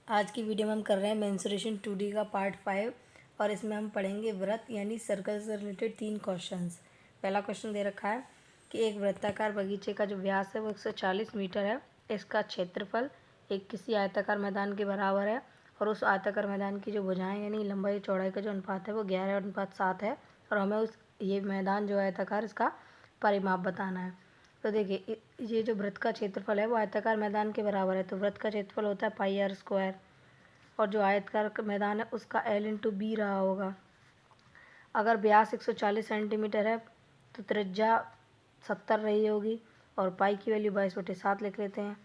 आज की वीडियो में हम कर रहे हैं मेंसुरेशन 2D का पार्ट 5 और इसमें हम पढ़ेंगे वृत्त यानी सर्कल से रिलेटेड 3 क्वेश्चंस। पहला क्वेश्चन दे रखा है कि एक वृत्ताकार बगीचे का जो व्यास है वो 140 मीटर है। इसका क्षेत्रफल एक किसी आयताकार मैदान के बराबर है और उस आयताकार मैदान की जो भुजाएं यानी लंबाई चौड़ाई का जो अनुपात है वो 11:7 है और हमें ये मैदान जो आयताकार इसका परिमाप बताना है। तो देखिए ये जो वृत्त का क्षेत्रफल है वो आयताकार मैदान के बराबर है, तो वृत्त का क्षेत्रफल होता है पाई आर स्क्वायर और जो आयताकार मैदान है उसका L/B रहा होगा। अगर व्यास 140 सेंटीमीटर है तो त्रिज्या 70 रही होगी और पाई की वैल्यू 22/7 लिख लेते हैं।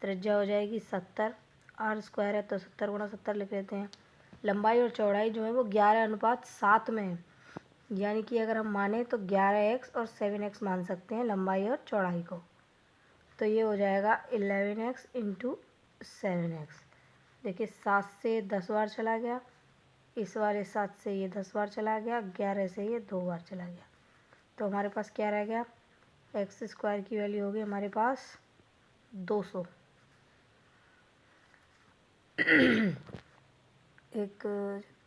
त्रिज्या हो जाएगी 70, आर स्क्वायर है तो 70 × 70 लिख लेते हैं। लंबाई और चौड़ाई जो है वो 11:7 में है, यानी कि अगर हम माने तो 11x और 7x मान सकते हैं लंबाई और चौड़ाई को। तो ये हो जाएगा 11x × 7x। देखिए 7 से 10 बार चला गया, इस वाले 7 से ये 10 बार चला गया, 11 से ये 2 बार चला गया। तो हमारे पास क्या रह गया, एक्स स्क्वायर की वैल्यू होगी हमारे पास 200। एक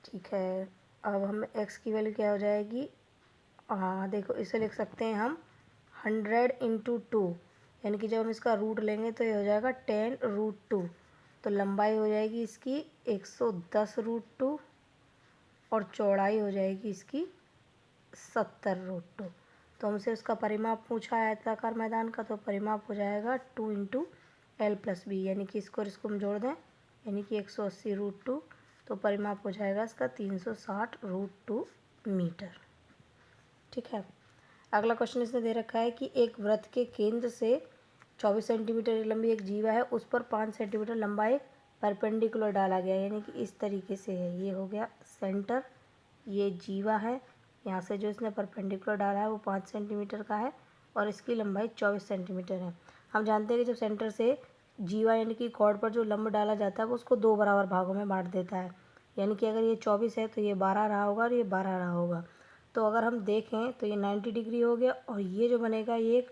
ठीक है, अब हम एक्स की वैल्यू क्या हो जाएगी, हाँ देखो इसे लिख सकते हैं हम 100 × 2, यानी कि जब हम इसका रूट लेंगे तो ये हो जाएगा 10√2। तो लंबाई हो जाएगी इसकी 110√2 और चौड़ाई हो जाएगी इसकी 70√2। तो हमसे उसका परिमाप पूछा है आयताकार मैदान का, तो परिमाप हो जाएगा 2 × L+B, यानी कि इसको हम जोड़ दें यानी कि 180√2, तो परिमाप हो जाएगा इसका 360√2 मीटर। ठीक है, अगला क्वेश्चन इसने दे रखा है कि एक वृत्त के केंद्र से 24 सेंटीमीटर लंबी एक जीवा है, उस पर 5 सेंटीमीटर लंबा एक परपेंडिकुलर डाला गया, यानी कि इस तरीके से है। ये हो गया सेंटर, ये जीवा है, यहाँ से जो इसने परपेंडिकुलर डाला है वो 5 सेंटीमीटर का है और इसकी लंबाई 24 सेंटीमीटर है। हम जानते हैं कि जब सेंटर से जीवा यानी कि कॉर्ड पर जो लंब डाला जाता है वो उसको 2 बराबर भागों में बांट देता है, यानी कि अगर ये 24 है तो ये 12 रहा होगा और ये 12 रहा होगा। तो अगर हम देखें तो ये 90 डिग्री हो गया और ये जो बनेगा ये एक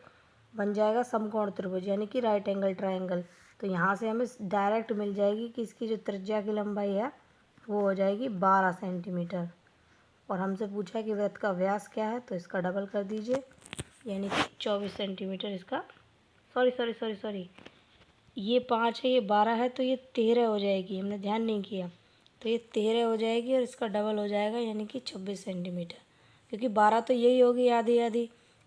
बन जाएगा समकोण त्रिभुज यानी कि राइट एंगल ट्रायंगल। तो यहाँ से हमें डायरेक्ट मिल जाएगी कि इसकी जो त्रिज्या की लंबाई है वो हो जाएगी 12 सेंटीमीटर और हमसे पूछा है कि वृत्त का व्यास क्या है, तो इसका डबल कर दीजिए यानी कि 24 सेंटीमीटर इसका, सॉरी ये 5 है ये 12 है तो ये 13 हो जाएगी, हमने ध्यान नहीं किया, तो ये 13 हो जाएगी और इसका डबल हो जाएगा यानी कि 26 सेंटीमीटर, क्योंकि 12 तो यही होगी आधी आधी,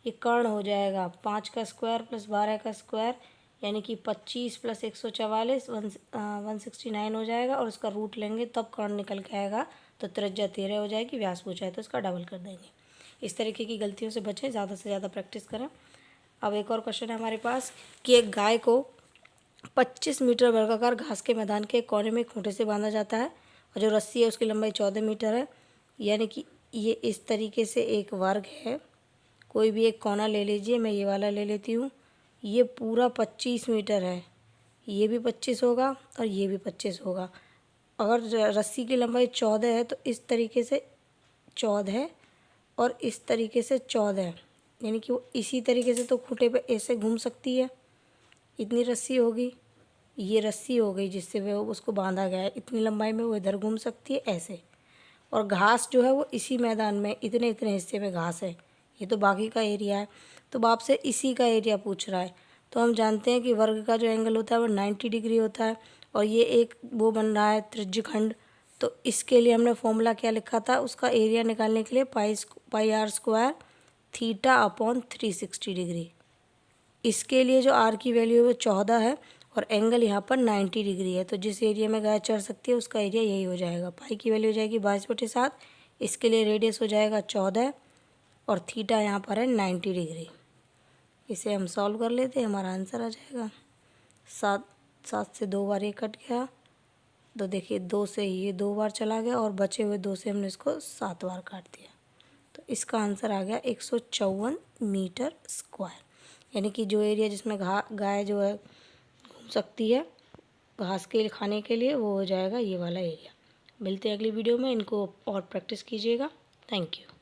ये कर्ण हो जाएगा 5 का स्क्वायर प्लस 12 का स्क्वायर यानी कि 25 + 144 169 हो जाएगा और उसका रूट लेंगे तब कर्ण निकल के आएगा, तो त्रिज्या 13 हो जाएगी। व्यास पूछा है तो इसका डबल कर देंगे। इस तरीके की गलतियों से बचें, ज़्यादा से ज़्यादा प्रैक्टिस करें। अब एक और क्वेश्चन है हमारे पास कि एक गाय को 25 मीटर वर्गाकार घास के मैदान के कोने में खूंटे से बांधा जाता है और जो रस्सी है उसकी लंबाई 14 मीटर है, यानी कि ये इस तरीके से एक वर्ग है। कोई भी एक कोना ले लीजिए, मैं ये वाला ले लेती हूँ। ये पूरा 25 मीटर है, ये भी 25 होगा और ये भी 25 होगा। अगर रस्सी की लंबाई 14 है तो इस तरीके से 14 और इस तरीके से 14, यानी कि वो इसी तरीके से तो खूंटे पे ऐसे घूम सकती है, इतनी रस्सी होगी, ये रस्सी हो गई जिससे वो उसको बांधा गया है, इतनी लंबाई में वो इधर घूम सकती है ऐसे। और घास जो है वो इसी मैदान में इतने इतने हिस्से में घास है, ये तो बाकी का एरिया है, तो बाप से इसी का एरिया पूछ रहा है। तो हम जानते हैं कि वर्ग का जो एंगल होता है वो 90 डिग्री होता है और ये एक वो बन रहा है त्रिज्यखंड। तो इसके लिए हमने फॉर्मूला क्या लिखा था, उसका एरिया निकालने के लिए पाई आर स्क्वायर θ/360 डिग्री। इसके लिए जो आर की वैल्यू है वो 14 है और एंगल यहाँ पर 90 डिग्री है, तो जिस एरिया में गाय चढ़ सकती है उसका एरिया यही हो जाएगा। पाई की वैल्यू हो जाएगी 22/7, इसके लिए रेडियस हो जाएगा 14 और थीटा यहाँ पर है 90 डिग्री। इसे हम सॉल्व कर लेते हैं, हमारा आंसर आ जाएगा 7 से 2 बार ये कट गया, तो देखिए 2 से ये 2 बार चला गया और बचे हुए 2 से हमने इसको 7 बार काट दिया, तो इसका आंसर आ गया 154 मीटर स्क्वायर, यानी कि जो एरिया जिसमें गाय जो है घूम सकती है घास के खाने के लिए वो हो जाएगा ये वाला एरिया। मिलते हैं अगली वीडियो में, इनको और प्रैक्टिस कीजिएगा। Thank you.